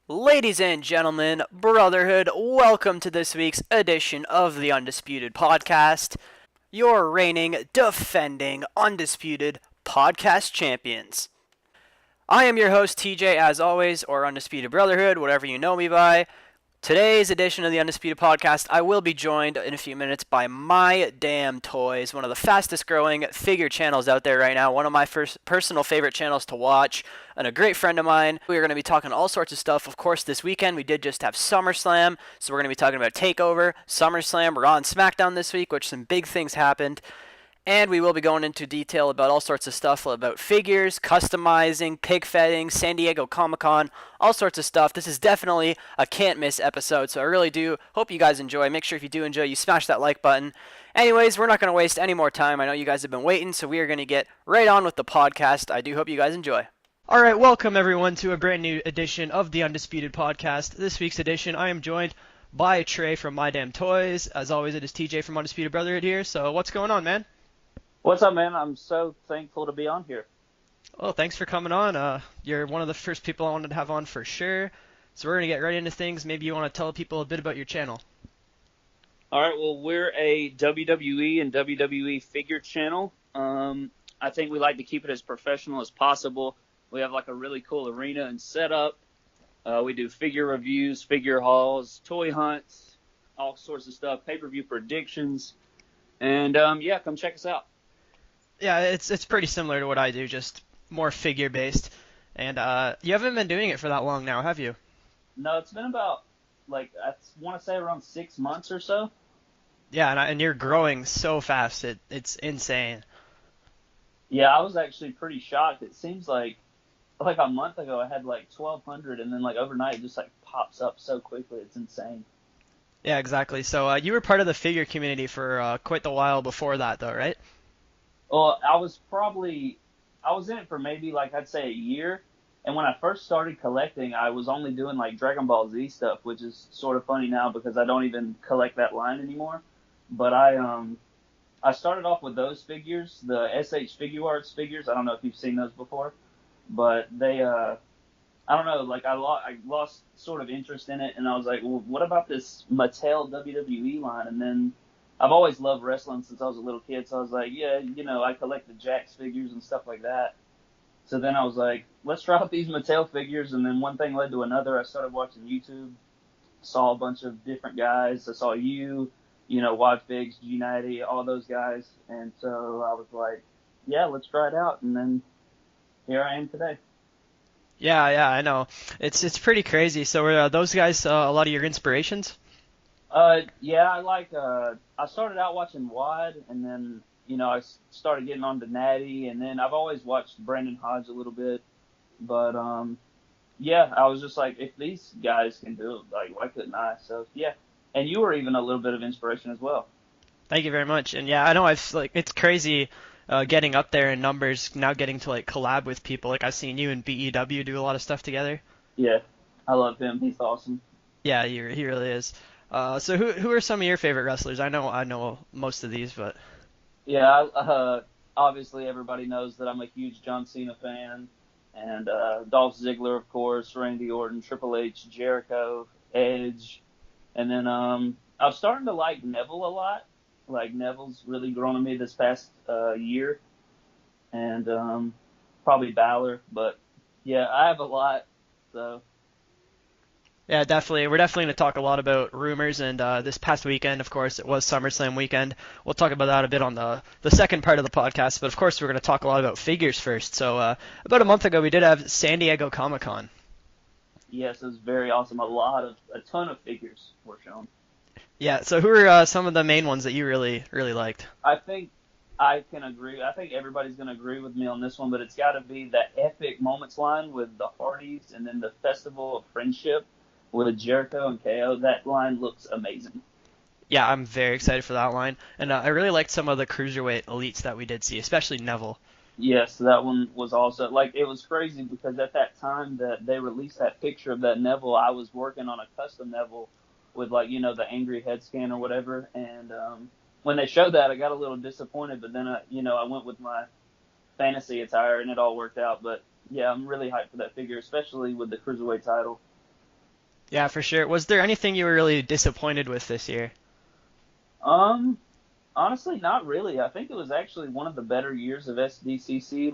Ladies and gentlemen, Brotherhood, welcome to this week's edition of the Undisputed Podcast, your reigning, defending, undisputed podcast champions. I am your host, TJ, as always, or Undisputed Brotherhood, whatever you know me by. Today's edition of the Undisputed Podcast, I will be joined in a few minutes by MyDamnToys, one of the fastest growing figure channels out there right now, one of my first personal favorite channels to watch, and a great friend of mine. We are going to be talking all sorts of stuff. Of course, this weekend we did just have Summerslam, so we're going to be talking about Takeover, Summerslam, we're on SmackDown this week, which some big things happened. And we will be going into detail about all sorts of stuff about figures, customizing, pic-fedding, San Diego Comic-Con, all sorts of stuff. This is definitely a can't-miss episode, so I really do hope you guys enjoy. Make sure if you do enjoy, you smash that like button. Anyways, we're not going to waste any more time. I know you guys have been waiting, so we are going to get right on with the podcast. I do hope you guys enjoy. All right, welcome everyone to a brand new edition of the Undisputed Podcast. This week's edition, I am joined by Trey from MyDamnToys. As always, it is TJ from Undisputed Brotherhood here. So what's going on, man? What's up, man? I'm so thankful to be on here. Well, thanks for coming on. You're one of the first people I wanted to have on for sure. So we're going to get right into things. Maybe you want to tell people a bit about your channel. All right, well, we're a WWE and WWE figure channel. I think we like to keep it as professional as possible. We have like a really cool arena and setup. We do figure reviews, figure hauls, toy hunts, all sorts of stuff, pay-per-view predictions. And, yeah, come check us out. Yeah, it's pretty similar to what I do, just more figure-based. And you haven't been doing it for that long now, have you? No, it's been about, I want to say around 6 months or so. Yeah, and you're growing so fast. It's insane. Yeah, I was actually pretty shocked. It seems like a month ago I had 1,200, and then overnight it just pops up so quickly. It's insane. Yeah, exactly. So you were part of the figure community for quite the while before that, though, right? Well, I was in it for maybe I'd say a year. And when I first started collecting, I was only doing Dragon Ball Z stuff, which is sort of funny now because I don't even collect that line anymore. But I started off with those figures, the SH Figure Arts figures. I don't know if you've seen those before, but they I don't know, I lost sort of interest in it, and I was like, well, what about this Mattel WWE line? And then I've always loved wrestling since I was a little kid, so I was like, yeah, I collect the Jakks figures and stuff like that. So then I was like, let's try out these Mattel figures, and then one thing led to another. I started watching YouTube, saw a bunch of different guys. I saw you, Wadfigs, G90, all those guys, and so I was like, yeah, let's try it out, and then here I am today. Yeah, I know. It's pretty crazy. So were those guys a lot of your inspirations? Yeah, I started out watching Wad, and then, I started getting on to Natty, and then I've always watched Brandon Hodge a little bit, but, yeah, I was just like, if these guys can do it, why couldn't I? So, yeah, and you were even a little bit of inspiration as well. Thank you very much. And yeah, I know it's crazy getting up there in numbers, now getting to collab with people. I've seen you and BEW do a lot of stuff together. Yeah, I love him. He's awesome. Yeah, he really is. So who are some of your favorite wrestlers? I know most of these, but yeah, obviously everybody knows that I'm a huge John Cena fan, and Dolph Ziggler, of course, Randy Orton, Triple H, Jericho, Edge, and then I'm starting to like Neville a lot. Neville's really grown on me this past year, and probably Balor, but yeah, I have a lot, so. Yeah, definitely. We're definitely going to talk a lot about rumors, and this past weekend, of course, it was SummerSlam weekend. We'll talk about that a bit on the second part of the podcast, but of course we're going to talk a lot about figures first. So about a month ago, we did have San Diego Comic-Con. Yes, it was very awesome. A ton of figures were shown. Yeah, so who are some of the main ones that you really, really liked? I think I can agree. I think everybody's going to agree with me on this one, but it's got to be that Epic Moments line with the Hardys, and then the Festival of Friendship with Jericho and KO. That line looks amazing. Yeah, I'm very excited for that line, and I really liked some of the Cruiserweight elites that we did see, especially Neville. Yes, that one was also, it was crazy because at that time that they released that picture of that Neville, I was working on a custom Neville with, the angry head scan or whatever, and when they showed that, I got a little disappointed, but then, I went with my fantasy attire, and it all worked out, but, yeah, I'm really hyped for that figure, especially with the Cruiserweight title. Yeah, for sure. Was there anything you were really disappointed with this year? Um, Honestly, not really. I think it was actually one of the better years of SDCC.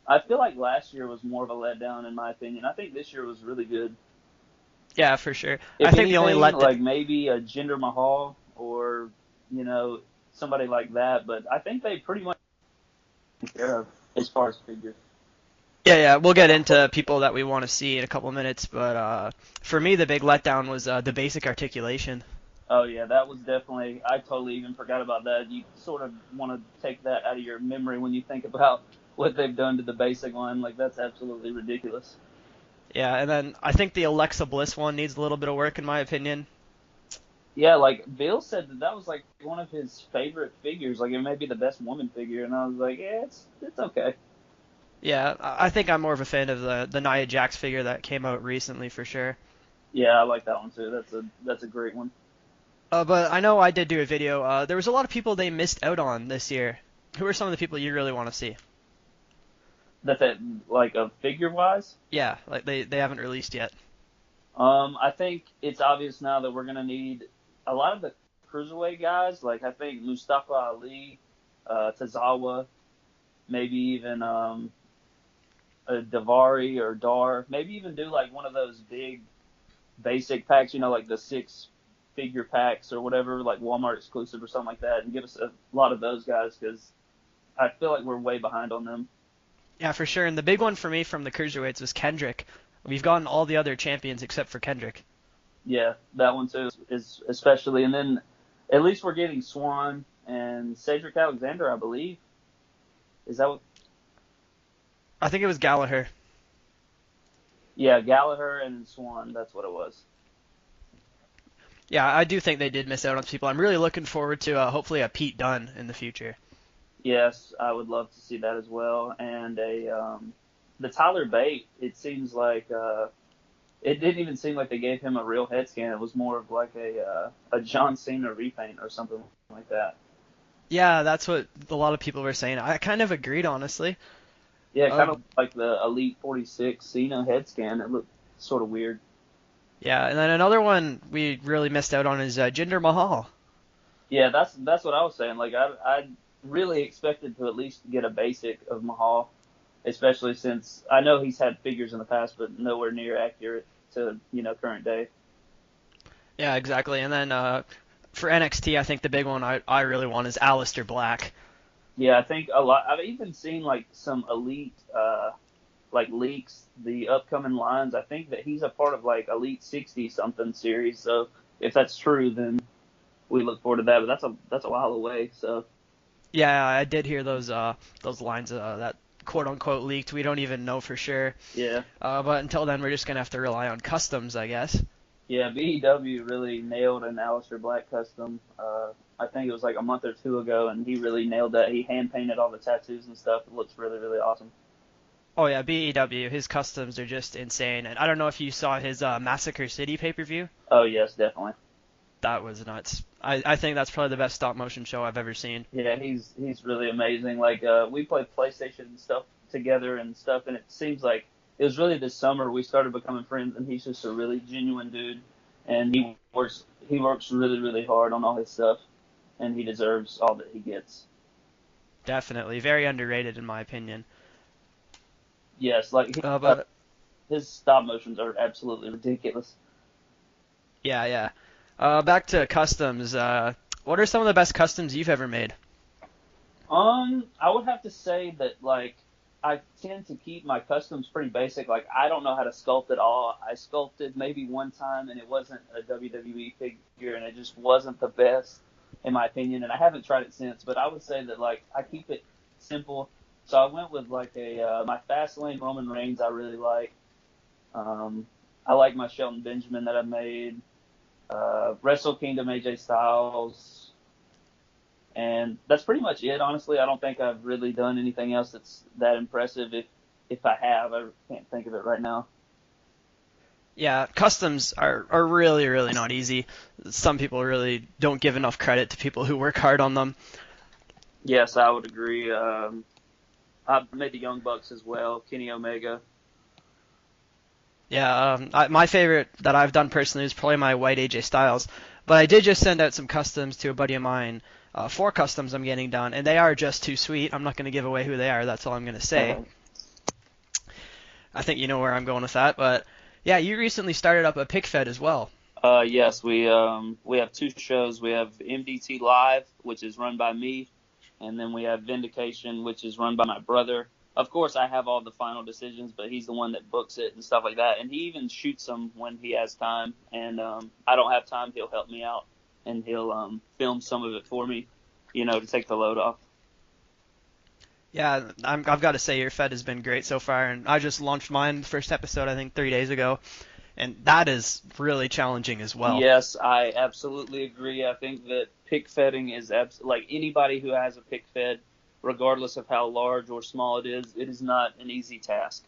I feel like last year was more of a letdown in my opinion. I think this year was really good. Yeah, for sure. I If think the only anything, let like maybe a Jinder Mahal or you know somebody like that. But I think they pretty much taken care of as far as figures. yeah, we'll get into people that we want to see in a couple minutes, but for me the big letdown was the basic articulation. Oh yeah, that was definitely. I totally even forgot about that. You sort of want to take that out of your memory when you think about what they've done to the basic line. Like that's absolutely ridiculous. Yeah, and then I think the Alexa Bliss one needs a little bit of work in my opinion. Yeah, like Bill said that was like one of his favorite figures. Like it may be the best woman figure, and I was like, yeah, it's okay. Yeah, I think I'm more of a fan of the Nia Jax figure that came out recently for sure. Yeah, I like that one too. That's a great one. But I know I did do a video. There was a lot of people they missed out on this year. Who are some of the people you really want to see? That's it. Like a figure wise. Yeah, like they haven't released yet. I think it's obvious now that we're gonna need a lot of the cruiserweight guys. Like I think Mustafa Ali, Tazawa, maybe even a Davari or Dar. Maybe even do like one of those big basic packs. You know, like the 6-figure packs or whatever, like Walmart exclusive or something like that, and give us a lot of those guys because I feel like we're way behind on them. Yeah, for sure. And the big one for me from the cruiserweights was Kendrick. We've gotten all the other champions except for Kendrick. Yeah, that one too is especially, and then at least we're getting Swan and Cedric Alexander, I believe. Is that what? I think it was Gallagher. Yeah, Gallagher and Swan. That's what it was. Yeah, I do think they did miss out on people. I'm really looking forward to hopefully a Pete Dunne in the future. Yes, I would love to see that as well. And the Tyler Bate. It seems like it didn't even seem like they gave him a real head scan. It was more of like a John Cena repaint or something like that. Yeah, that's what a lot of people were saying. I kind of agreed, honestly. Yeah, Uh, kind of like the Elite 46 Cena head scan. It looked sort of weird. yeah, and then another one we really missed out on is Jinder Mahal. Yeah, that's what I was saying. Like I really expected to at least get a basic of Mahal, especially since I know he's had figures in the past, but nowhere near accurate to current day. Yeah, exactly. And then for NXT, I think the big one I really want is Aleister Black. Yeah, I think a lot. I've even seen like some elite like leaks, the upcoming lines. I think that he's a part of like Elite 60 something series. So if that's true, then we look forward to that. But that's a while away. So Yeah, I did hear those lines that quote unquote leaked. We don't even know for sure. yeah. But until then, we're just gonna have to rely on customs, I guess. Yeah, BEW really nailed an Aleister Black custom. I think it was like a month or two ago, and he really nailed that. He hand painted all the tattoos and stuff. It looks really, really awesome. Oh yeah, BEW. His customs are just insane. And I don't know if you saw his Massacre City pay-per-view. Oh yes, definitely. That was nuts. I think that's probably the best stop motion show I've ever seen. Yeah, he's really amazing. Like we played PlayStation and stuff together and stuff, and it seems like it was really this summer we started becoming friends, and he's just a really genuine dude, and he works really, really hard on all his stuff, and he deserves all that he gets. Definitely, very underrated in my opinion. Yes, like But his stop motions are absolutely ridiculous. yeah. Back to customs. What are some of the best customs you've ever made? I would have to say that like I tend to keep my customs pretty basic. Like I don't know how to sculpt at all. I sculpted maybe one time and it wasn't a WWE figure and it just wasn't the best in my opinion. And I haven't tried it since. But I would say that like I keep it simple. So I went with like my Fastlane Roman Reigns. I really like. I like my Shelton Benjamin that I made. Wrestle Kingdom AJ Styles. And that's pretty much it, honestly. I don't think I've really done anything else that's that impressive. If I have, I can't think of it right now. Yeah, customs are really, really not easy. Some people really don't give enough credit to people who work hard on them. Yes, I would agree. I made the Young Bucks as well, Kenny Omega. Yeah, my favorite that I've done personally is probably my white AJ Styles. But I did just send out some customs to a buddy of mine. 4 customs I'm getting done, and they are just too sweet. I'm not going to give away who they are. That's all I'm going to say. I think you know where I'm going with that. But yeah, you recently started up a pic-fed as well. Yes, we have 2 shows. We have MDT Live, which is run by me, and then we have Vindication, which is run by my brother. Of course, I have all the final decisions, but he's the one that books it and stuff like that. And he even shoots them when he has time. And I don't have time, he'll help me out, and he'll film some of it for me, to take the load off. Yeah, I've got to say your Fed has been great so far, and I just launched mine, the first episode, I think 3 days ago, and that is really challenging as well. Yes, I absolutely agree. I think that pic-fedding is like anybody who has a pic-fed, regardless of how large or small it is not an easy task.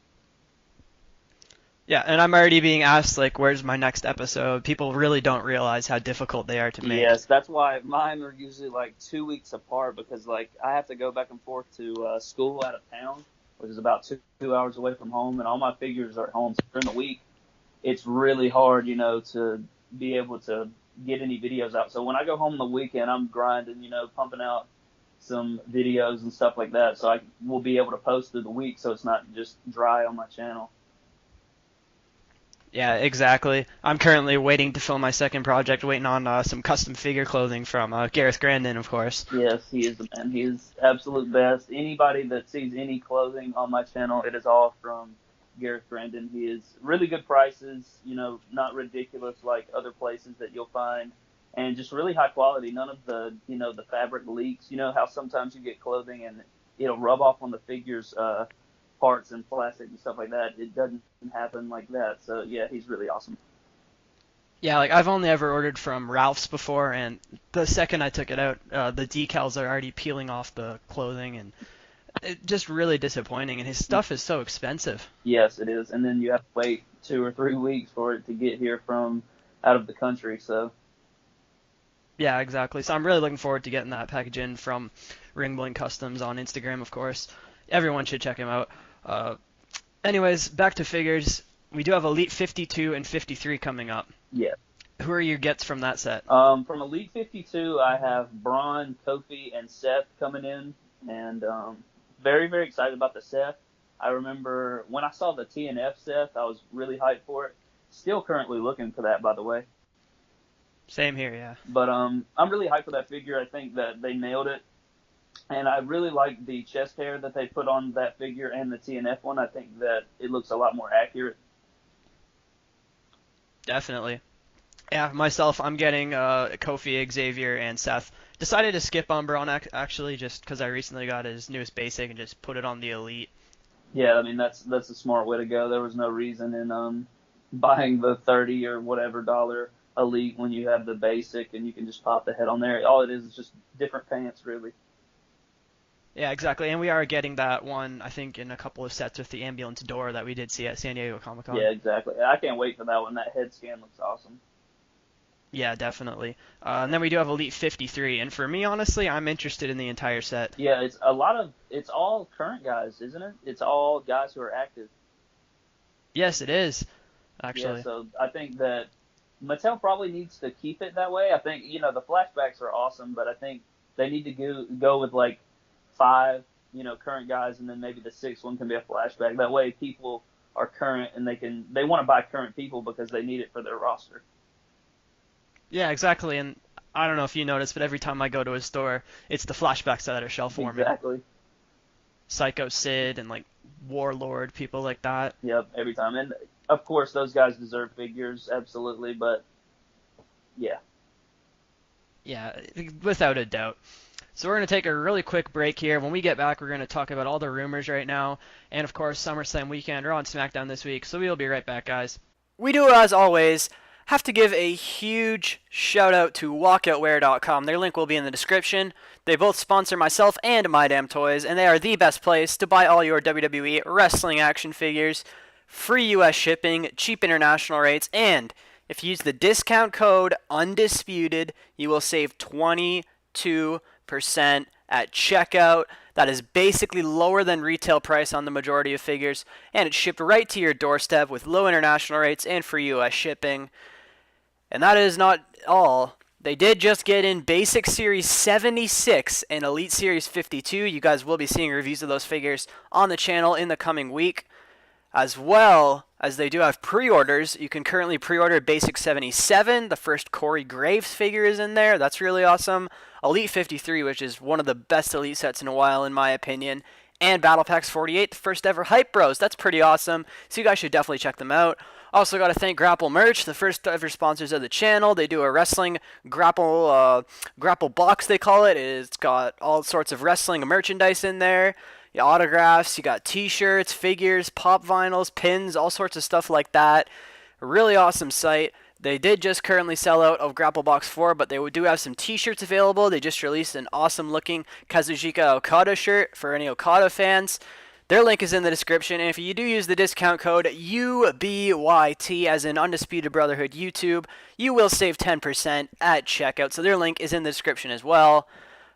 Yeah, and I'm already being asked, like, where's my next episode? People really don't realize how difficult they are to make. Yes, that's why mine are usually like 2 weeks apart because, like, I have to go back and forth to school out of town, which is about 2 hours away from home, and all my figures are at home. So during the week, it's really hard, to be able to get any videos out. So when I go home the weekend, I'm grinding, pumping out some videos and stuff like that. So I will be able to post through the week so it's not just dry on my channel. Yeah, exactly. I'm currently waiting to film my second project, waiting on some custom figure clothing from Gareth Grandin, of course. Yes, he is the man. He is absolute best. Anybody that sees any clothing on my channel, it is all from Gareth Grandin. He is really good prices, not ridiculous like other places that you'll find, and just really high quality. None of the, the fabric leaks. You know how sometimes you get clothing and it'll rub off on the figures, parts and plastic and stuff like that. It doesn't happen like that. So yeah, he's really awesome. Yeah, like I've only ever ordered from Ralph's before, and the second I took it out, the decals are already peeling off the clothing, and it's just really disappointing. And his stuff is so expensive. Yes, it is. And then you have to wait 2 or 3 weeks for it to get here from out of the country. So yeah, exactly. So I'm really looking forward to getting that package in from Ringblink Customs on Instagram, of course. Everyone should check him out. Anyways, back to figures. We do have Elite 52 and 53 coming up. yeah. Who are your gets from that set? From Elite 52, I have Braun, Kofi, and Seth coming in, and very, very excited about the Seth. I remember when I saw the TNF Seth, I was really hyped for it. Still currently looking for that, by the way. Same here, yeah. But I'm really hyped for that figure. I think that they nailed it. And I really like the chest hair that they put on that figure and the TNF one. I think that it looks a lot more accurate. Definitely. Yeah, myself, I'm getting Kofi, Xavier, and Seth. Decided to skip on Braun, actually, just because I recently got his newest basic and just put it on the Elite. Yeah, I mean, that's a smart way to go. There was no reason in buying the $30 or whatever dollar Elite when you have the basic and you can just pop the head on there. All it is just different pants, really. Yeah, exactly. And we are getting that one, I think, in a couple of sets with the ambulance door that we did see at San Diego Comic-Con. Yeah, exactly. I can't wait for that one. That head scan looks awesome. Yeah, definitely. And then we do have Elite 53. And for me, honestly, I'm interested in the entire set. Yeah, it's all current guys, isn't it? It's all guys who are active. Yes, it is, actually. Yeah, so I think that Mattel probably needs to keep it that way. I think, the flashbacks are awesome, but I think they need to go with, like, 5, current guys, and then maybe the 6th one can be a flashback. That way people are current and they want to buy current people because they need it for their roster. Yeah, exactly. And I don't know if you noticed, but every time I go to a store, it's the flashbacks that are shelf warming. Exactly. Psycho Sid and like Warlord, people like that. Yep, every time. And of course those guys deserve figures, absolutely, but yeah. Yeah, without a doubt. So we're going to take a really quick break here. When we get back, we're going to talk about all the rumors right now. And, of course, Summerslam weekend. We're on SmackDown this week, so we'll be right back, guys. We do, as always, have to give a huge shout-out to walkoutwear.com. Their link will be in the description. They both sponsor myself and MyDamnToys, and they are the best place to buy all your WWE wrestling action figures, free U.S. shipping, cheap international rates, and if you use the discount code UNDISPUTED, you will save 22% at checkout. That is basically lower than retail price on the majority of figures, and it's shipped right to your doorstep with low international rates and free US shipping. And that is not all. They did just get in Basic Series 76 and Elite Series 52. You guys will be seeing reviews of those figures on the channel in the coming week. As well as they do have pre-orders. You can currently pre-order Basic 77. The first Corey Graves figure is in there. That's really awesome. Elite 53, which is one of the best Elite sets in a while, in my opinion. And Battle Packs 48, the first ever Hype Bros. That's pretty awesome. So you guys should definitely check them out. Also got to thank Grapple Merch, the first ever sponsors of the channel. They do a wrestling grapple box, they call it. It's got all sorts of wrestling merchandise in there. Autographs, you got t-shirts, figures, pop vinyls, pins, all sorts of stuff like that. A really awesome site. They did just currently sell out of Grapple Box 4, but they do have some t-shirts available. They just released an awesome looking Kazuchika Okada shirt for any Okada fans. Their link is in the description, and if you do use the discount code UBYT, as in Undisputed Brotherhood YouTube, you will save 10% at checkout. So their link is in the description as well.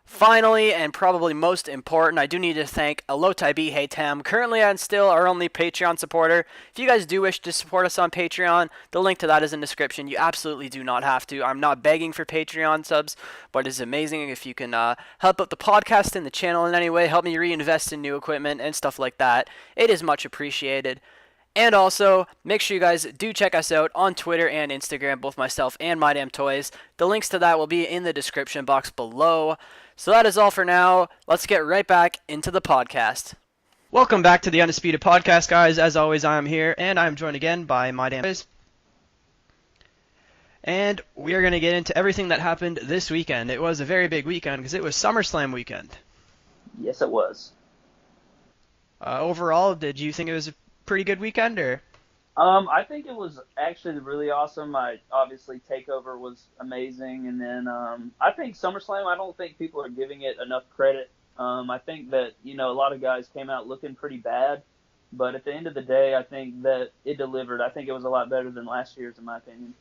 Finally, and probably most important, I do need to thank Elotai B. Hey Tam, currently and still our only Patreon supporter. If you guys do wish to support us on Patreon, the link to that is in the description. You absolutely do not have to. I'm not begging for Patreon subs, but it's amazing if you can help out the podcast and the channel in any way, help me reinvest in new equipment and stuff like that. It is much appreciated. And also, make sure you guys do check us out on Twitter and Instagram, both myself and MyDamnToys. The links to that will be in the description box below. So that is all for now. Let's get right back into the podcast. Welcome back to the Undisputed Podcast, guys. As always, I am here, and I'm joined again by MyDamnToys. And we are going to get into everything that happened this weekend. It was a very big weekend because it was Summerslam weekend. Yes, it was. Overall, did you think it was a pretty good weekend, or? I think it was actually really awesome. Obviously Takeover was amazing, and then I think SummerSlam, I don't think people are giving it enough credit. I think that a lot of guys came out looking pretty bad, but at the end of the day, I think that it delivered. I think it was a lot better than last year's, in my opinion.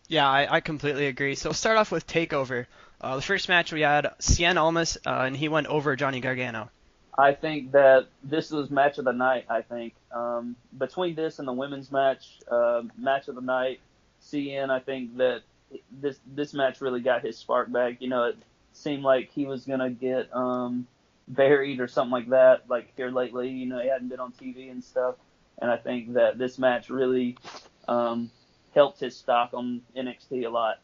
Yeah, I completely agree. So we'll start off with Takeover. The first match we had Stn Main, and he went over Johnny Gargano. I think that this was match of the night, I think. Between this and the women's match, match of the night, CN, I think that this match really got his spark back. It seemed like he was going to get buried or something like that, like here lately. He hadn't been on TV and stuff. And I think that this match really helped his stock on NXT a lot.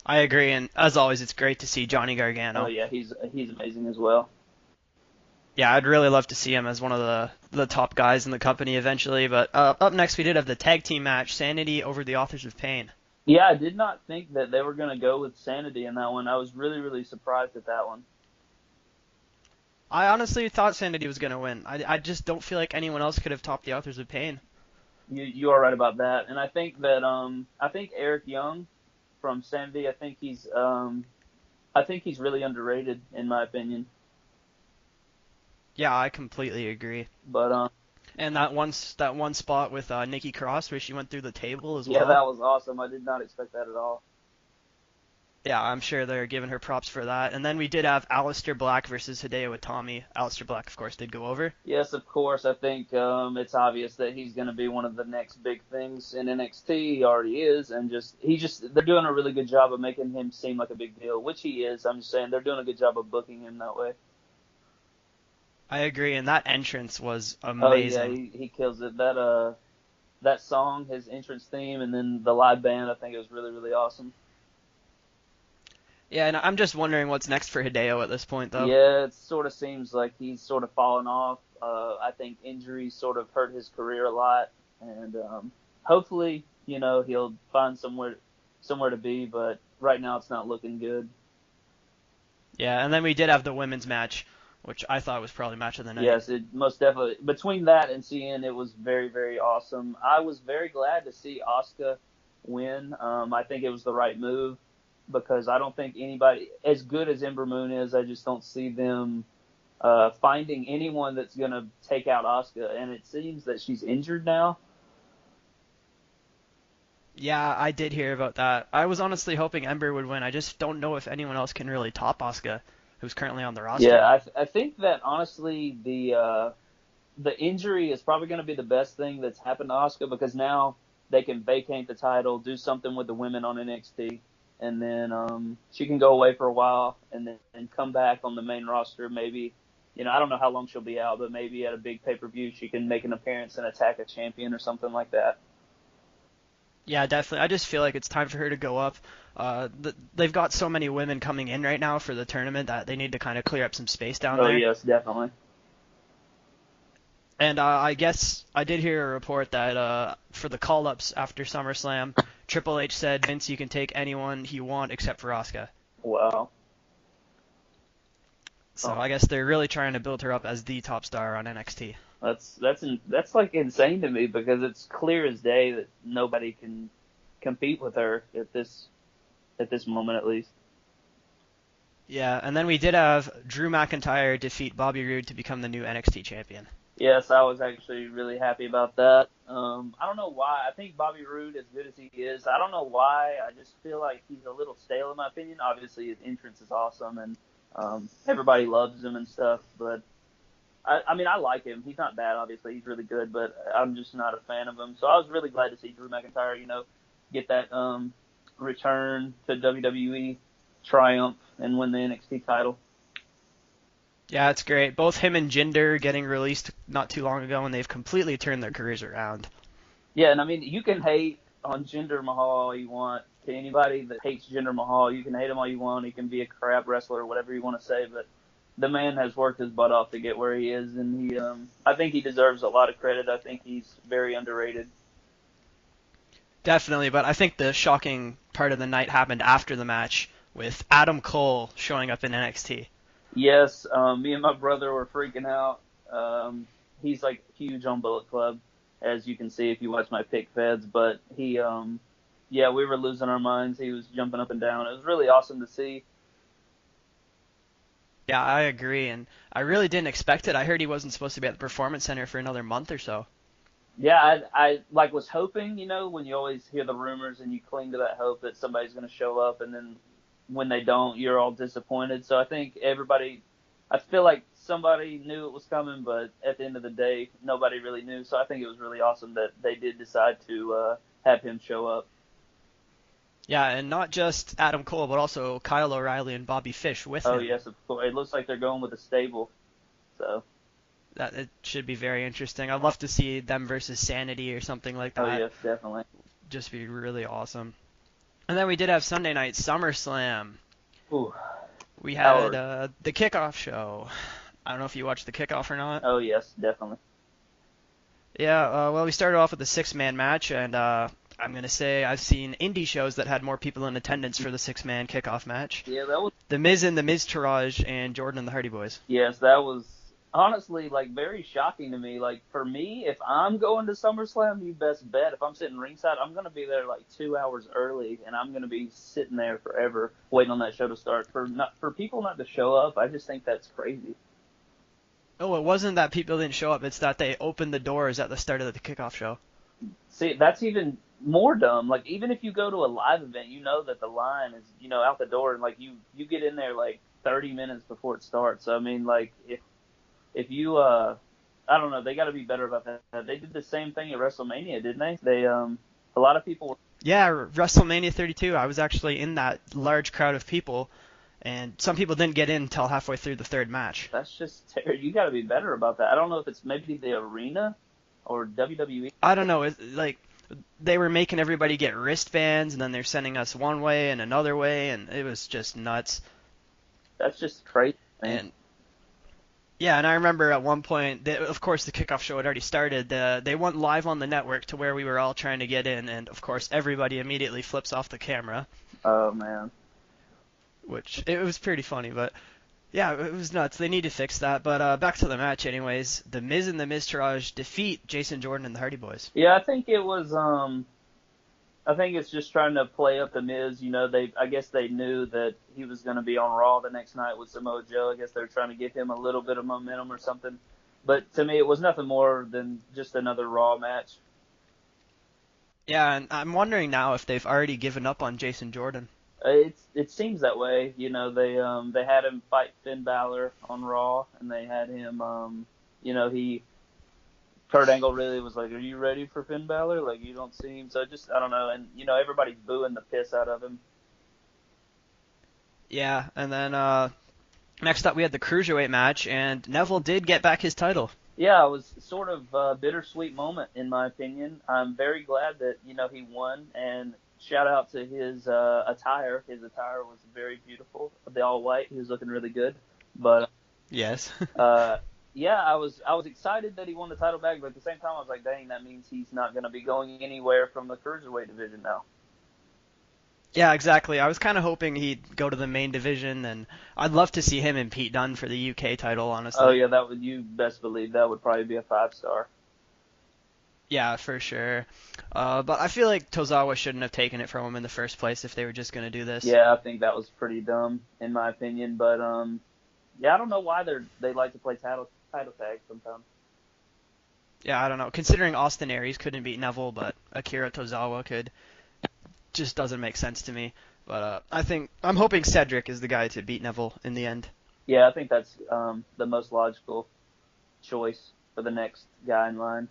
I agree, and as always, it's great to see Johnny Gargano. Oh yeah, he's amazing as well. Yeah, I'd really love to see him as one of the top guys in the company eventually. But up next, we did have the tag team match, Sanity over the Authors of Pain. Yeah, I did not think that they were going to go with Sanity in that one. I was really, really surprised at that one. I honestly thought Sanity was going to win. I just don't feel like anyone else could have topped the Authors of Pain. You are right about that, and I think that Eric Young from Sanity, I think he's really underrated in my opinion. Yeah, I completely agree. But and that one spot with Nikki Cross where she went through the table as well. Yeah, that was awesome. I did not expect that at all. Yeah, I'm sure they're giving her props for that. And then we did have Aleister Black versus Hideo Itami. Aleister Black, of course, did go over. Yes, of course. I think it's obvious that he's going to be one of the next big things in NXT. He already is, and they're doing a really good job of making him seem like a big deal, which he is. I'm just saying they're doing a good job of booking him that way. I agree, and that entrance was amazing. Oh yeah, he kills it. That song, his entrance theme, and then the live band, I think it was really, really awesome. Yeah, and I'm just wondering what's next for Hideo at this point, though. Yeah, it sort of seems like he's sort of fallen off. I think injuries sort of hurt his career a lot, and hopefully, he'll find somewhere to be. But right now, it's not looking good. Yeah, and then we did have the women's match, which I thought was probably match of the night. Yes, it most definitely. Between that and CN, it was very, very awesome. I was very glad to see Asuka win. I think it was the right move, because I don't think anybody, as good as Ember Moon is, I just don't see them finding anyone that's going to take out Asuka. And it seems that she's injured now. Yeah, I did hear about that. I was honestly hoping Ember would win. I just don't know if anyone else can really top Asuka, who's currently on the roster. Yeah, I think that honestly the injury is probably going to be the best thing that's happened to Asuka because now they can vacate the title, do something with the women on NXT, and then she can go away for a while and then come back on the main roster. Maybe, I don't know how long she'll be out, but maybe at a big pay-per-view she can make an appearance and attack a champion or something like that. Yeah, definitely. I just feel like it's time for her to go up. They've got so many women coming in right now for the tournament that they need to kind of clear up some space down Oh, there. yes, definitely. And I guess I did hear a report that for the call-ups after SummerSlam, Triple H said, Vince, you can take anyone you want except for Asuka. Wow. So I guess they're really trying to build her up as the top star on NXT. That's like insane to me because it's clear as day that nobody can compete with her at this moment at least. Yeah, and then we did have Drew McIntyre defeat Bobby Roode to become the new NXT champion. Yes, I was actually really happy about that. I don't know why. I think Bobby Roode, as good as he is, I don't know why. I just feel like he's a little stale in my opinion. Obviously, his entrance is awesome and everybody loves him and stuff, but I mean, I like him. He's not bad, obviously. He's really good, but I'm just not a fan of him. So I was really glad to see Drew McIntyre, get that return to WWE, triumph, and win the NXT title. Yeah, it's great. Both him and Jinder getting released not too long ago, and they've completely turned their careers around. Yeah, and I mean, you can hate on Jinder Mahal all you want. To anybody that hates Jinder Mahal, you can hate him all you want. He can be a crap wrestler or whatever you want to say, but the man has worked his butt off to get where he is, and I think he deserves a lot of credit. I think he's very underrated. Definitely, but I think the shocking part of the night happened after the match with Adam Cole showing up in NXT. Yes, me and my brother were freaking out. He's like huge on Bullet Club, as you can see if you watch my pick feds. But yeah, we were losing our minds. He was jumping up and down. It was really awesome to see. Yeah, I agree, and I really didn't expect it. I heard he wasn't supposed to be at the Performance Center for another month or so. Yeah, I like was hoping, when you always hear the rumors and you cling to that hope that somebody's going to show up, and then when they don't, you're all disappointed. So I think I feel like somebody knew it was coming, but at the end of the day, nobody really knew. So I think it was really awesome that they did decide to have him show up. Yeah, and not just Adam Cole, but also Kyle O'Reilly and Bobby Fish with him. Oh yes, of course. It looks like they're going with a stable. So That it should be very interesting. I'd love to see them versus Sanity or something like that. Oh yes, definitely. Just be really awesome. And then we did have Sunday night SummerSlam. Ooh. We had the kickoff show. I don't know if you watched the kickoff or not. Oh yes, definitely. Yeah, well, we started off with a six-man match, and I'm going to say I've seen indie shows that had more people in attendance for the six-man kickoff match. Yeah, that was. The Miz and the Miztourage and Jordan and the Hardy Boys. Yes, that was honestly like very shocking to me. Like for me, if I'm going to SummerSlam, you best bet if I'm sitting ringside, I'm going to be there like 2 hours early, and I'm going to be sitting there forever waiting on that show to start. For people not to show up, I just think that's crazy. Oh, it wasn't that people didn't show up. It's that they opened the doors at the start of the kickoff show. See, that's even more dumb. Like even if you go to a live event, you know that the line is out the door, and like you get in there like 30 minutes before it starts. So I mean, like if you I don't know, they got to be better about that. They did the same thing at WrestleMania, didn't they? They a lot of people. Yeah, WrestleMania 32. I was actually in that large crowd of people, and some people didn't get in until halfway through the third match. That's just terrible. You got to be better about that. I don't know if it's maybe the arena or WWE. I don't know. It's like they were making everybody get wristbands, and then they're sending us one way and another way, and it was just nuts. That's just crazy. And yeah, and I remember at one point, of course, the kickoff show had already started. They went live on the network to where we were all trying to get in, and of course, everybody immediately flips off the camera. Oh man. Which it was pretty funny, but yeah, it was nuts. They need to fix that. But back to the match, anyways. The Miz and the Miztourage defeat Jason Jordan and the Hardy Boys. Yeah, I think it was. I think it's just trying to play up the Miz. I guess they knew that he was going to be on Raw the next night with Samoa Joe. I guess they were trying to give him a little bit of momentum or something. But to me, it was nothing more than just another Raw match. Yeah, and I'm wondering now if they've already given up on Jason Jordan. It seems that way. They had him fight Finn Balor on Raw, and they had him he Kurt Angle really was like, "Are you ready for Finn Balor? Like, you don't seem so." Just I don't know, and everybody's booing the piss out of him. Yeah, and then next up we had the Cruiserweight match, and Neville did get back his title. Yeah, it was sort of a bittersweet moment in my opinion. I'm very glad that he won, and shout out to his attire. His attire was very beautiful, the all white. He was looking really good, but Yes. yeah, I was excited that he won the title back, but at the same time I was like, dang, that means he's not going to be going anywhere from the Cruiserweight division now. Yeah, exactly. I was kind of hoping he'd go to the main division, and I'd love to see him and Pete Dunne for the UK title, honestly. Oh yeah, you best believe that would probably be a 5-star. Yeah, for sure. But I feel like Tozawa shouldn't have taken it from him in the first place if they were just going to do this. Yeah, I think that was pretty dumb in my opinion, but yeah, I don't know why they like to play title tag sometimes. Yeah, I don't know. Considering Austin Aries couldn't beat Neville, but Akira Tozawa could, just doesn't make sense to me. But I'm hoping Cedric is the guy to beat Neville in the end. Yeah, I think that's the most logical choice for the next guy in line.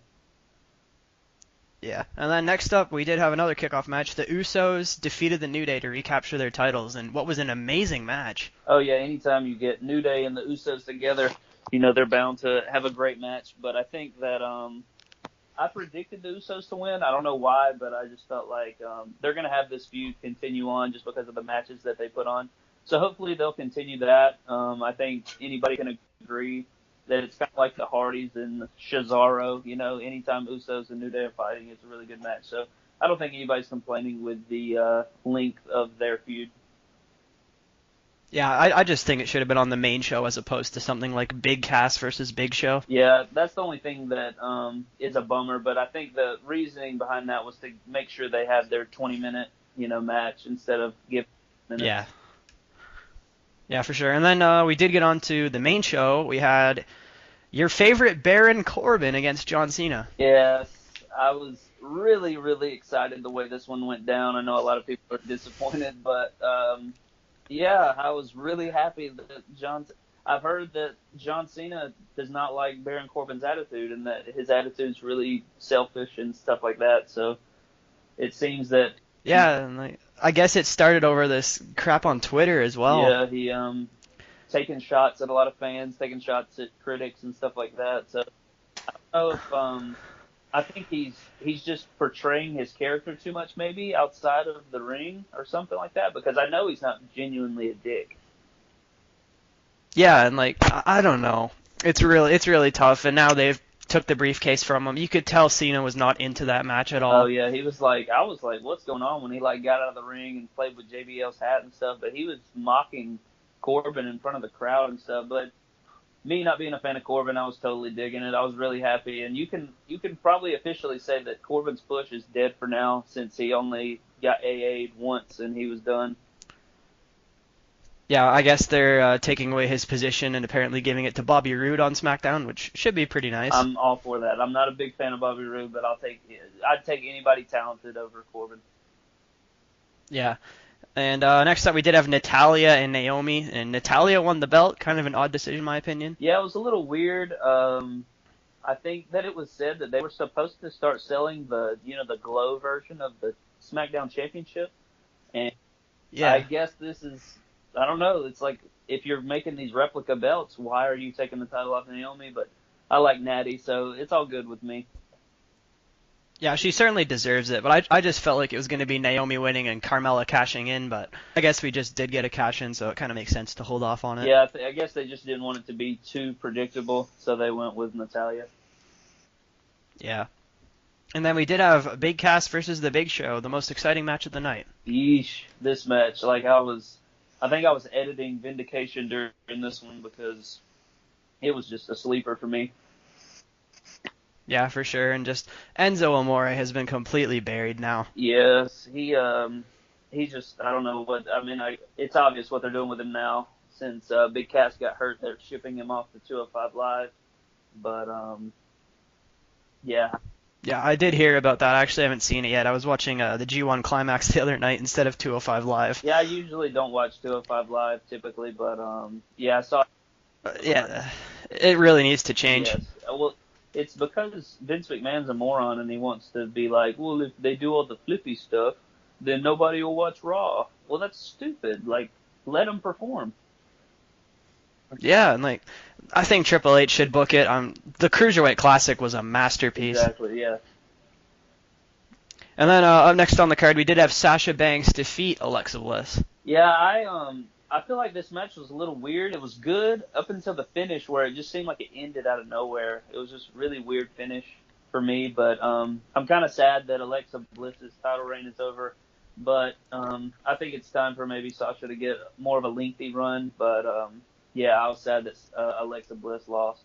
Yeah, and then next up, we did have another kickoff match. The Usos defeated the New Day to recapture their titles, and what was an amazing match. Oh yeah, anytime you get New Day and the Usos together, they're bound to have a great match. But I think that I predicted the Usos to win. I don't know why, but I just felt like they're going to have this feud continue on just because of the matches that they put on. So hopefully they'll continue that. I think anybody can agree that it's kind of like the Hardys and Cesaro. Anytime Usos and New Day are fighting, it's a really good match. So I don't think anybody's complaining with the length of their feud. Yeah, I just think it should have been on the main show as opposed to something like Big Cass versus Big Show. Yeah, that's the only thing that is a bummer. But I think the reasoning behind that was to make sure they had their 20-minute, match instead of giving minutes. Yeah. Yeah, for sure. And then we did get on to the main show. We had your favorite Baron Corbin against John Cena. Yes, I was really, really excited the way this one went down. I know a lot of people are disappointed, but yeah, I was really happy that I've heard that John Cena does not like Baron Corbin's attitude, and that his attitude's really selfish and stuff like that. So it seems that yeah, and I guess it started over this crap on Twitter as well. Yeah, he taking shots at a lot of fans, taking shots at critics and stuff like that. So I don't know if I think he's just portraying his character too much, maybe outside of the ring or something like that. Because I know he's not genuinely a dick. Yeah, and I don't know. It's really tough, and now they've took the briefcase from him. You could tell Cena was not into that match at all. Oh yeah, I was like, what's going on when he got out of the ring and played with JBL's hat and stuff. But he was mocking Corbin in front of the crowd and stuff. But me not being a fan of Corbin, I was totally digging it. I was really happy, and you can probably officially say that Corbin's push is dead for now, since he only got AA'd once and he was done. Yeah, I guess they're taking away his position and apparently giving it to Bobby Roode on SmackDown, which should be pretty nice. I'm all for that. I'm not a big fan of Bobby Roode, but I'd take anybody talented over Corbin. Yeah. And next up, we did have Natalya and Naomi, and Natalya won the belt. Kind of an odd decision, in my opinion. Yeah, it was a little weird. I think that it was said that they were supposed to start selling the glow version of the SmackDown Championship, and yeah, I guess this is, I don't know. It's like, if you're making these replica belts, why are you taking the title off Naomi? But I like Natty, so it's all good with me. Yeah, she certainly deserves it, but I just felt like it was going to be Naomi winning and Carmella cashing in, but I guess we just did get a cash in, so it kind of makes sense to hold off on it. Yeah, I guess they just didn't want it to be too predictable, so they went with Natalya. Yeah. And then we did have Big Cass versus The Big Show, the most exciting match of the night. Yeesh, this match. I think I was editing Vindication during this one because it was just a sleeper for me. Yeah, for sure. And just Enzo Amore has been completely buried now. Yes, he just, I don't know what, I mean, it's obvious what they're doing with him now. Since Big Cass got hurt, they're shipping him off to 205 Live. But, yeah, Yeah, I did hear about that. I actually haven't seen it yet. I was watching the G1 Climax the other night instead of 205 Live. Yeah, I usually don't watch 205 Live typically, but yeah, I saw it. Yeah, it really needs to change. Yes. Well, it's because Vince McMahon's a moron and he wants to be like, well, if they do all the flippy stuff, then nobody will watch Raw. Well, that's stupid. Like, let them perform. Yeah, and like, I think Triple H should book it. The Cruiserweight Classic was a masterpiece. Exactly, yeah. And then up next on the card, we did have Sasha Banks defeat Alexa Bliss. Yeah, I feel like this match was a little weird. It was good up until the finish where it just seemed like it ended out of nowhere. It was just really weird finish for me, but I'm kind of sad that Alexa Bliss's title reign is over. But I think it's time for maybe Sasha to get more of a lengthy run. But yeah, I was sad that Alexa Bliss lost.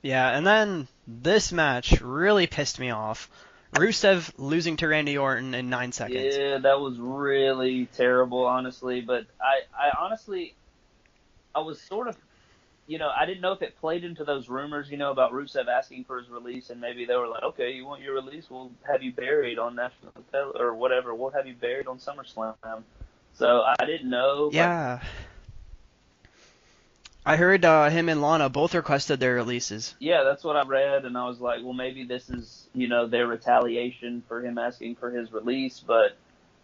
Yeah, and then this match really pissed me off. Rusev losing to Randy Orton in 9 seconds. Yeah, that was really terrible, honestly. But I honestly, I was sort of, I didn't know if it played into those rumors, about Rusev asking for his release, and maybe they were like, okay, you want your release? We'll have you buried on national or whatever. We'll have you buried on SummerSlam. So I didn't know. Yeah. I heard him and Lana both requested their releases. Yeah, that's what I read, and I was like, well, maybe this is, their retaliation for him asking for his release, but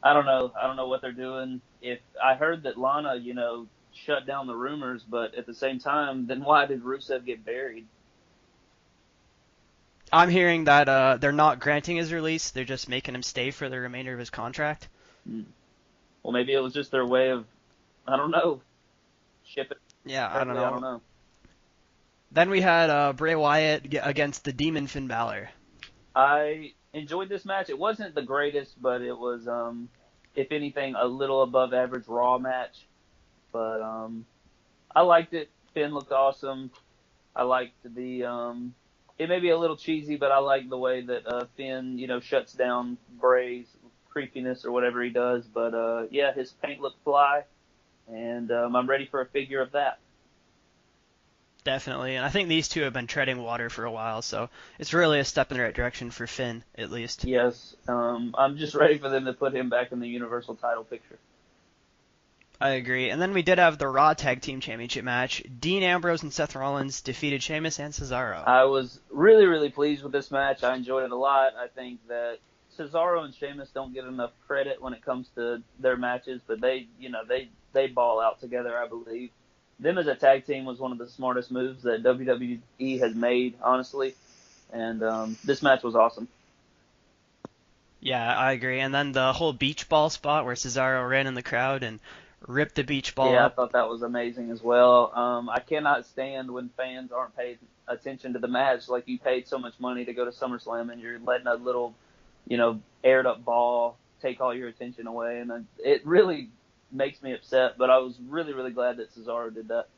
I don't know. I don't know what they're doing. If I heard that Lana, shut down the rumors, but at the same time, then why did Rusev get buried? I'm hearing that they're not granting his release. They're just making him stay for the remainder of his contract. Well, maybe it was just their way of, I don't know, shipping. Yeah, I don't know. I don't know. Then we had Bray Wyatt against the Demon Finn Balor. I enjoyed this match. It wasn't the greatest, but it was, if anything, a little above average Raw match. But I liked it. Finn looked awesome. I liked it may be a little cheesy, but I like the way that Finn, shuts down Bray's creepiness or whatever he does. But yeah, his paint looked fly, and I'm ready for a figure of that. Definitely, and I think these two have been treading water for a while, so it's really a step in the right direction for Finn, at least. Yes, I'm just ready for them to put him back in the Universal title picture. I agree. And then we did have the Raw Tag Team Championship match. Dean Ambrose and Seth Rollins defeated Sheamus and Cesaro. I was really, really pleased with this match. I enjoyed it a lot. I think that Cesaro and Sheamus don't get enough credit when it comes to their matches, but they ball out together, I believe. Them as a tag team was one of the smartest moves that WWE has made, honestly. And this match was awesome. Yeah, I agree. And then the whole beach ball spot where Cesaro ran in the crowd and ripped the beach ball Yeah, up. I thought that was amazing as well. I cannot stand when fans aren't paying attention to the match. Like, you paid so much money to go to SummerSlam and you're letting a little, aired up ball take all your attention away. And it really makes me upset, but I was really, really glad that Cesaro did that.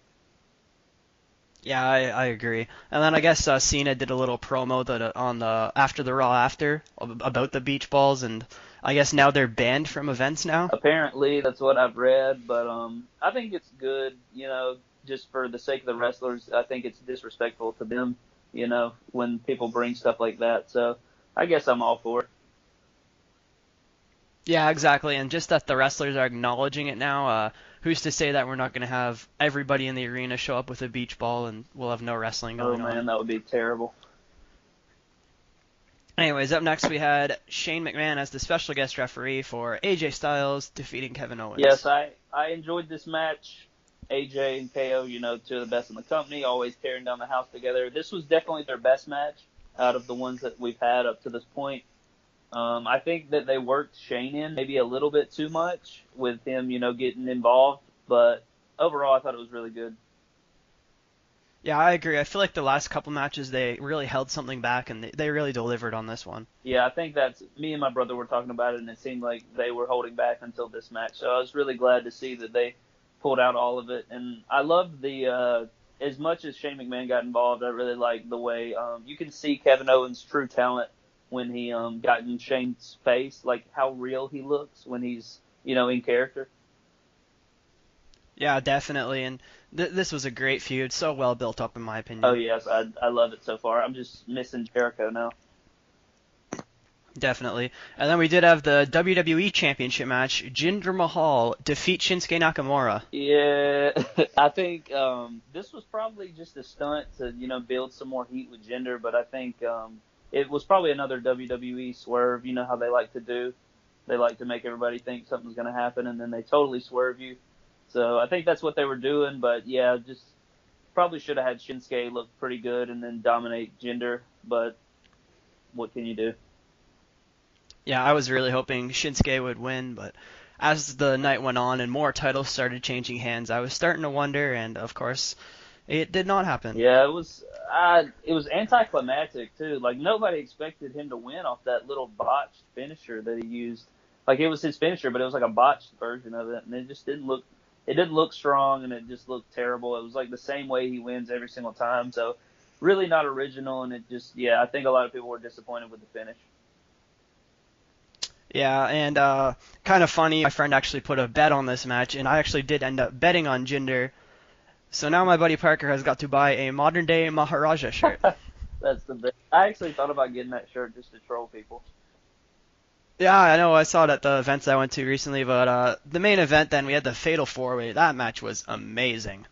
Yeah, I agree. And then I guess Cena did a little promo on the after the Raw after about the beach balls, and I guess now they're banned from events now. Apparently, that's what I've read, but I think it's good, just for the sake of the wrestlers. I think it's disrespectful to them, when people bring stuff like that. So I guess I'm all for it. Yeah, exactly. And just that the wrestlers are acknowledging it now. Who's to say that we're not going to have everybody in the arena show up with a beach ball and we'll have no wrestling going on? Oh man, that would be terrible. Anyways, up next we had Shane McMahon as the special guest referee for AJ Styles defeating Kevin Owens. Yes, I enjoyed this match. AJ and KO, two of the best in the company, always tearing down the house together. This was definitely their best match out of the ones that we've had up to this point. I think that they worked Shane in maybe a little bit too much with him, getting involved. But overall, I thought it was really good. Yeah, I agree. I feel like the last couple matches they really held something back, and they really delivered on this one. Yeah, I think that's me and my brother were talking about it, and it seemed like they were holding back until this match. So I was really glad to see that they pulled out all of it. And I loved as much as Shane McMahon got involved, I really liked the way you can see Kevin Owens' true talent when he got in Shane's face, like how real he looks when he's, in character. Yeah, definitely. And this was a great feud, so well built up in my opinion. Oh, yes, I love it so far. I'm just missing Jericho now. Definitely. And then we did have the WWE Championship match. Jinder Mahal defeat Shinsuke Nakamura. Yeah, I think this was probably just a stunt to build some more heat with Jinder, but I think it was probably another WWE swerve. You know how they like to do. They like to make everybody think something's going to happen, and then they totally swerve you. So I think that's what they were doing. But yeah, just probably should have had Shinsuke look pretty good and then dominate Jinder. But what can you do? Yeah, I was really hoping Shinsuke would win, but as the night went on and more titles started changing hands, I was starting to wonder, and of course, it did not happen. Yeah, it was anticlimactic too. Like nobody expected him to win off that little botched finisher that he used. Like it was his finisher, but it was like a botched version of it, and it just didn't look. It didn't look strong, and it just looked terrible. It was like the same way he wins every single time. So really not original, and it just I think a lot of people were disappointed with the finish. Yeah, and kind of funny, my friend actually put a bet on this match, and I actually did end up betting on Jinder. So now my buddy Parker has got to buy a modern day Maharaja shirt. That's the best. I actually thought about getting that shirt just to troll people. Yeah, I know. I saw it at the events I went to recently, but the main event then we had the Fatal 4-Way. That match was amazing.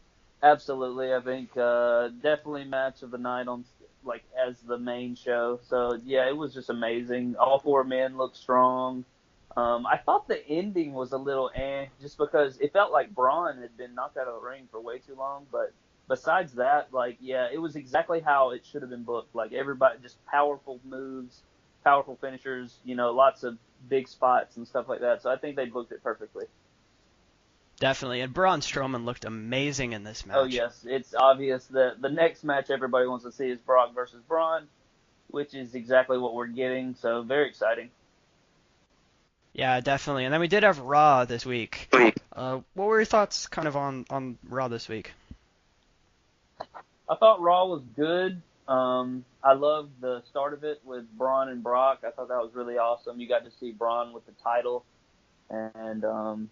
Absolutely, I think definitely match of the night on like as the main show. So yeah, it was just amazing. All four men looked strong. I thought the ending was a little just because it felt like Braun had been knocked out of the ring for way too long. But besides that, like yeah, it was exactly how it should have been booked. Like everybody, just powerful moves, powerful finishers. Lots of big spots and stuff like that. So I think they booked it perfectly. Definitely, and Braun Strowman looked amazing in this match. Oh yes, it's obvious that the next match everybody wants to see is Brock versus Braun, which is exactly what we're getting. So very exciting. Yeah, definitely. And then we did have Raw this week. What were your thoughts kind of on Raw this week? I thought Raw was good. I loved the start of it with Braun and Brock. I thought that was really awesome. You got to see Braun with the title, and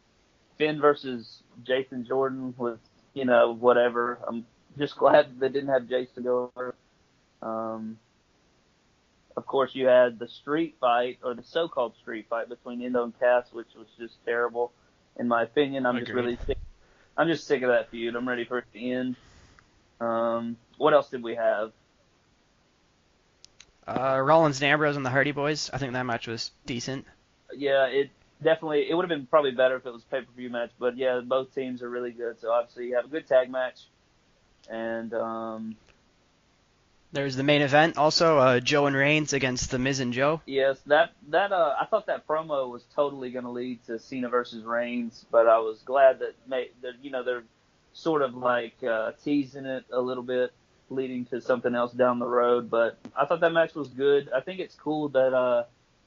Finn versus Jason Jordan was, whatever. I'm just glad they didn't have Jason go over. Of course, you had the street fight, or the so-called street fight between Endo and Cass, which was just terrible, in my opinion. I'm just sick of that feud. I'm ready for it to end. What else did we have? Rollins and Ambrose and the Hardy Boys. I think that match was decent. Yeah, it would have been probably better if it was a pay-per-view match, but yeah, both teams are really good. So obviously you have a good tag match, and There's the main event also, Joe and Reigns against the Miz and Joe. yes, that I thought that promo was totally going to lead to Cena versus Reigns, but I was glad that they're sort of like teasing it a little bit, leading to something else down the road. But I thought that match was good. I think it's cool that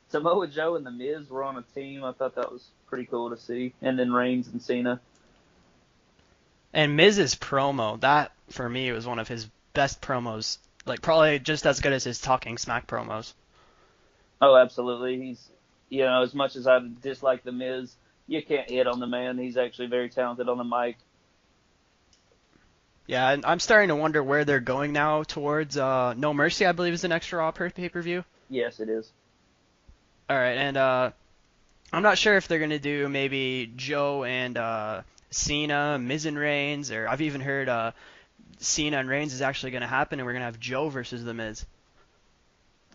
Samoa Joe and The Miz were on a team. I thought that was pretty cool to see. And then Reigns and Cena. And Miz's promo, that for me was one of his best promos. Like probably just as good as his Talking Smack promos. Oh, absolutely. He's, as much as I dislike The Miz, you can't hit on the man. He's actually very talented on the mic. Yeah, and I'm starting to wonder where they're going now towards No Mercy, I believe is the next Raw pay-per-view. Yes, it is. All right, and I'm not sure if they're going to do maybe Joe and Cena, Miz and Reigns, or I've even heard Cena and Reigns is actually going to happen, and we're going to have Joe versus The Miz.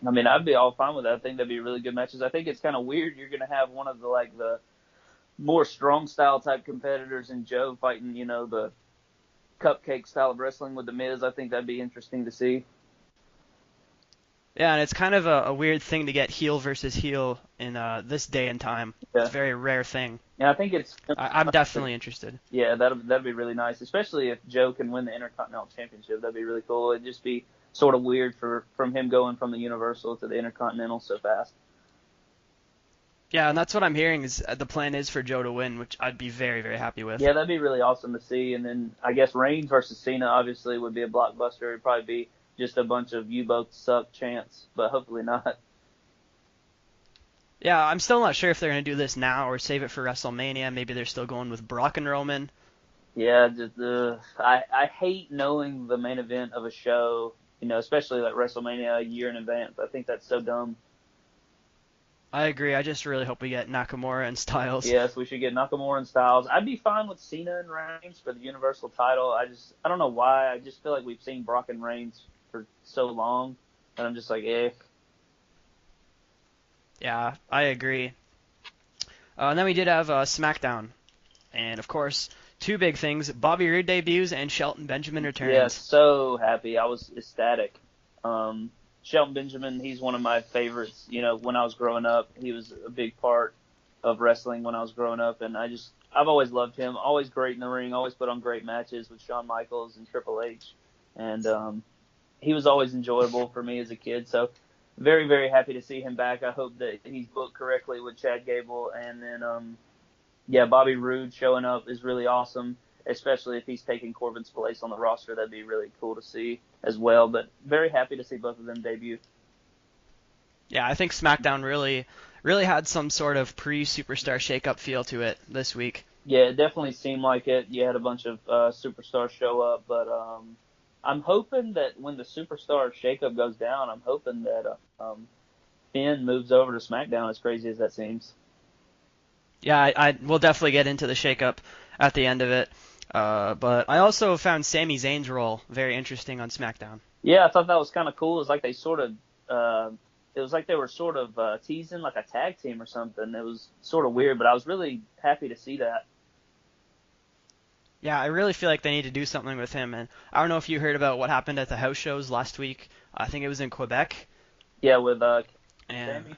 I mean, I'd be all fine with that. I think that'd be really good matches. I think it's kind of weird. You're going to have one of the more strong style type competitors in Joe fighting, the cupcake style of wrestling with The Miz. I think that'd be interesting to see. Yeah, and it's kind of a weird thing to get heel versus heel in this day and time. Yeah. It's a very rare thing. Yeah, I think I'm definitely interested. Yeah, that'd be really nice, especially if Joe can win the Intercontinental Championship. That'd be really cool. It'd just be sort of weird from him going from the Universal to the Intercontinental so fast. Yeah, and that's what I'm hearing is the plan is for Joe to win, which I'd be very, very happy with. Yeah, that'd be really awesome to see. And then I guess Reigns versus Cena obviously would be a blockbuster. It'd probably be just a bunch of you both suck chants, but hopefully not. Yeah, I'm still not sure if they're going to do this now or save it for WrestleMania. Maybe they're still going with Brock and Roman. Yeah, just I hate knowing the main event of a show, especially like WrestleMania a year in advance. I think that's so dumb. I agree. I just really hope we get Nakamura and Styles. Yes, we should get Nakamura and Styles. I'd be fine with Cena and Reigns for the Universal title. I don't know why. I just feel like we've seen Brock and Reigns for so long, and I'm just like, eh. Yeah, I agree. And then we did have SmackDown. And, of course, two big things. Bobby Roode debuts and Shelton Benjamin returns. Yeah, so happy. I was ecstatic. Shelton Benjamin, he's one of my favorites. You know, when I was growing up, he was a big part of wrestling when I was growing up, and I've always loved him. Always great in the ring. Always put on great matches with Shawn Michaels and Triple H, and he was always enjoyable for me as a kid. So very, very happy to see him back. I hope that he's booked correctly with Chad Gable, and then yeah, Bobby Roode showing up is really awesome, especially if he's taking Corbin's place on the roster. That'd be really cool to see as well. But very happy to see both of them debut. Yeah, I think SmackDown really had some sort of pre-superstar shakeup feel to it this week. Yeah, it definitely seemed like it. You had a bunch of superstars show up, but I'm hoping that when the superstar shakeup goes down, I'm hoping that Finn moves over to SmackDown, as crazy as that seems. Yeah, I will definitely get into the shakeup at the end of it. But I also found Sami Zayn's role very interesting on SmackDown. Yeah, I thought that was kind of cool. It was like they were sort of teasing like a tag team or something. It was sort of weird, but I was really happy to see that. Yeah, I really feel like they need to do something with him. And I don't know if you heard about what happened at the house shows last week. I think it was in Quebec. Yeah, with And Sami.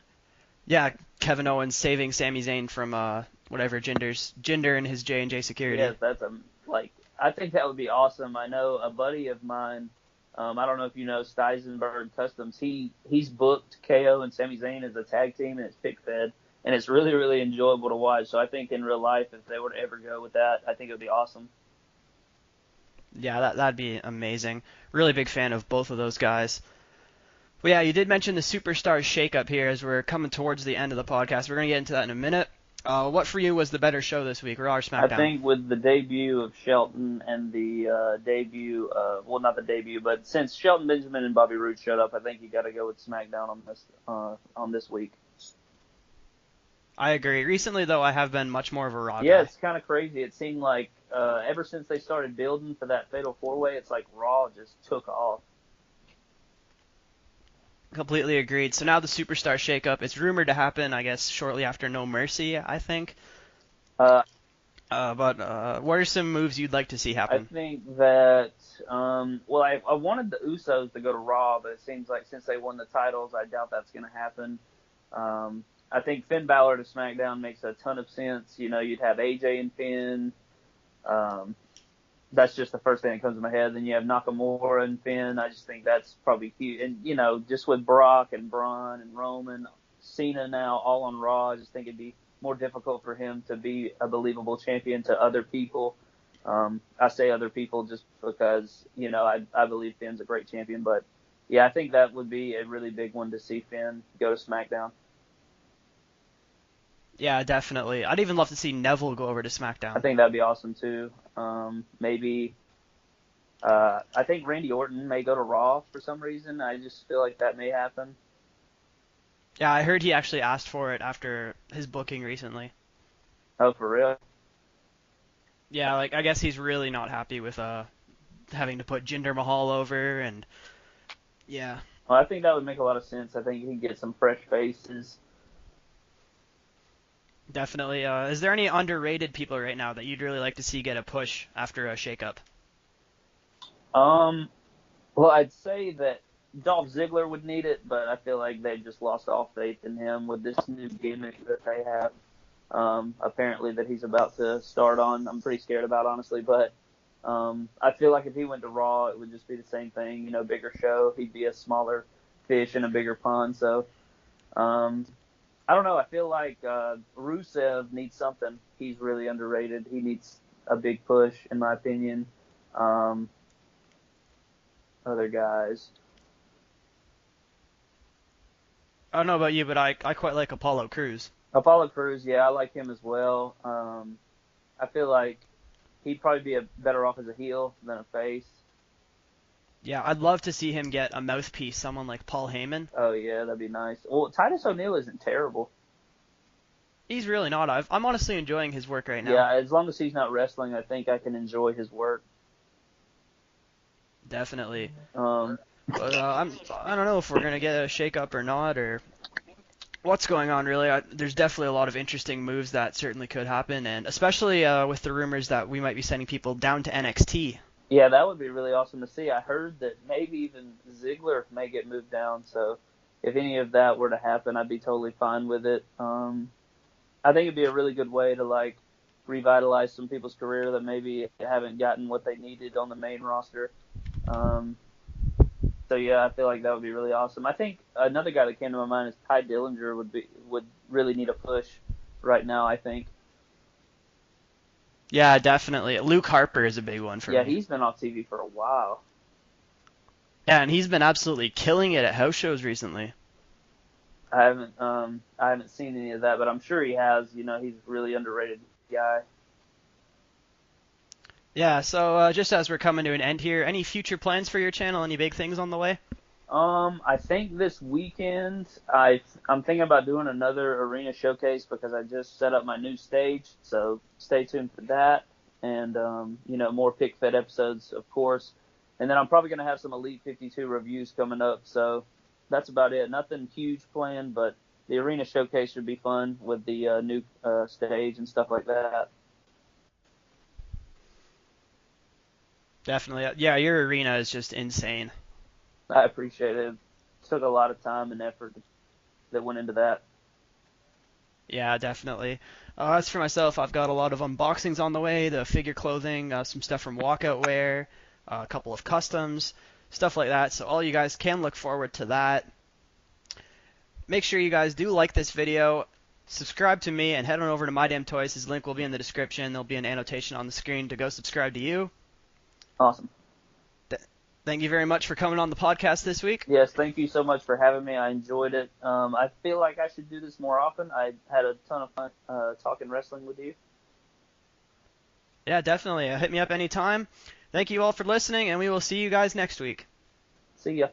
yeah, Kevin Owens saving Sami Zayn from whatever Jinder and his J&J security. Yes, I think that would be awesome. I know a buddy of mine. I don't know if you know Steisenberg Customs. He's booked KO and Sami Zayn as a tag team, and it's pic-fed, and it's really, really enjoyable to watch. So I think in real life, if they were to ever go with that, I think it would be awesome. Yeah, that'd be amazing. Really big fan of both of those guys. Well, yeah, you did mention the Superstars shakeup here as we're coming towards the end of the podcast. We're going to get into that in a minute. What for you was the better show this week, Raw or SmackDown? I think with the debut of Shelton and the debut, well, not the debut, but since Shelton Benjamin and Bobby Roode showed up, I think you got to go with SmackDown on this week. I agree. Recently, though, I have been much more of a Raw Yeah, guy. it's kind of crazy. It seemed like ever since they started building for that Fatal 4-Way, it's like Raw just took off. Completely agreed. So now the Superstar shakeup. It's rumored to happen, I guess, shortly after No Mercy, I think. But what are some moves you'd like to see happen? I think that, I wanted the Usos to go to Raw, but it seems like since they won the titles, I doubt that's going to happen. I think Finn Balor to SmackDown makes a ton of sense. You know, you'd have AJ and Finn. That's just the first thing that comes to my head. Then you have Nakamura and Finn. I just think that's probably cute. And, you know, just with Brock and Braun and Roman, Cena now all on Raw, I just think it'd be more difficult for him to be a believable champion to other people. I say other people just because, you know, I believe Finn's a great champion. But, yeah, I think that would be a really big one to see Finn go to SmackDown. Yeah, definitely. I'd even love to see Neville go over to SmackDown. I think that'd be awesome too. Maybe I think Randy Orton may go to Raw for some reason. I just feel like that may happen. Yeah, I heard he actually asked for it after his booking recently. Oh, for real? Yeah, like I guess he's really not happy with having to put Jinder Mahal over, and yeah. Well, I think that would make a lot of sense. I think he can get some fresh faces. Definitely. Is there any underrated people right now that you'd really like to see get a push after a shakeup? Well, I'd say that Dolph Ziggler would need it, but I feel like they've just lost all faith in him with this new gimmick that they have. Apparently that he's about to start on. I'm pretty scared about, honestly, but I feel like if he went to Raw, it would just be the same thing. You know, bigger show. He'd be a smaller fish in a bigger pond. So, I don't know. I feel like Rusev needs something. He's really underrated. He needs a big push, in my opinion. Other guys. I don't know about you, but I quite like Apollo Crews. Apollo Crews, yeah, I like him as well. I feel like he'd probably be better off as a heel than a face. Yeah, I'd love to see him get a mouthpiece, someone like Paul Heyman. Oh, yeah, that'd be nice. Well, Titus O'Neil isn't terrible. He's really not. I'm honestly enjoying his work right now. Yeah, as long as he's not wrestling, I think I can enjoy his work. Definitely. Um, But I don't know if we're gonna get a shake-up or not, or what's going on really. There's definitely a lot of interesting moves that certainly could happen, and especially with the rumors that we might be sending people down to NXT. yeah, that would be really awesome to see. I heard that maybe even Ziggler may get moved down, so if any of that were to happen, I'd be totally fine with it. I think it'd be a really good way to like revitalize some people's career that maybe haven't gotten what they needed on the main roster. Um, so yeah, I feel like that would be really awesome. I think another guy that came to my mind is Ty Dillinger would really need a push right now. I think. Yeah, definitely. Luke Harper is a big one for Yeah, me. he's been off TV for a while. Yeah, and he's been absolutely killing it at house shows recently. I haven't seen any of that, but I'm sure he has. You know, he's a really underrated guy. Yeah, so just as we're coming to an end here, any future plans for your channel? Any big things on the way? I think this weekend I'm thinking about doing another arena showcase because I just set up my new stage. So stay tuned for that, and you know, more pic-fed episodes, of course. And then I'm probably gonna have some Elite 52 reviews coming up. So that's about it. Nothing huge planned, but the arena showcase should be fun with the new stage and stuff like that. Definitely. Yeah, your arena is just insane. I appreciate it. It took a lot of time and effort that went into that. Yeah, definitely. As for myself, I've got a lot of unboxings on the way, the figure clothing, some stuff from Walkout Wear, a couple of customs, stuff like that. So all you guys can look forward to that. Make sure you guys do like this video, subscribe to me, and head on over to MyDamnToys. His link will be in the description. There'll be an annotation on the screen to go subscribe to you. Awesome. Thank you very much for coming on the podcast this week. Yes, thank you so much for having me. I enjoyed it. I feel like I should do this more often. I had a ton of fun talking wrestling with you. Yeah, definitely. Hit me up anytime. Thank you all for listening, and we will see you guys next week. See ya.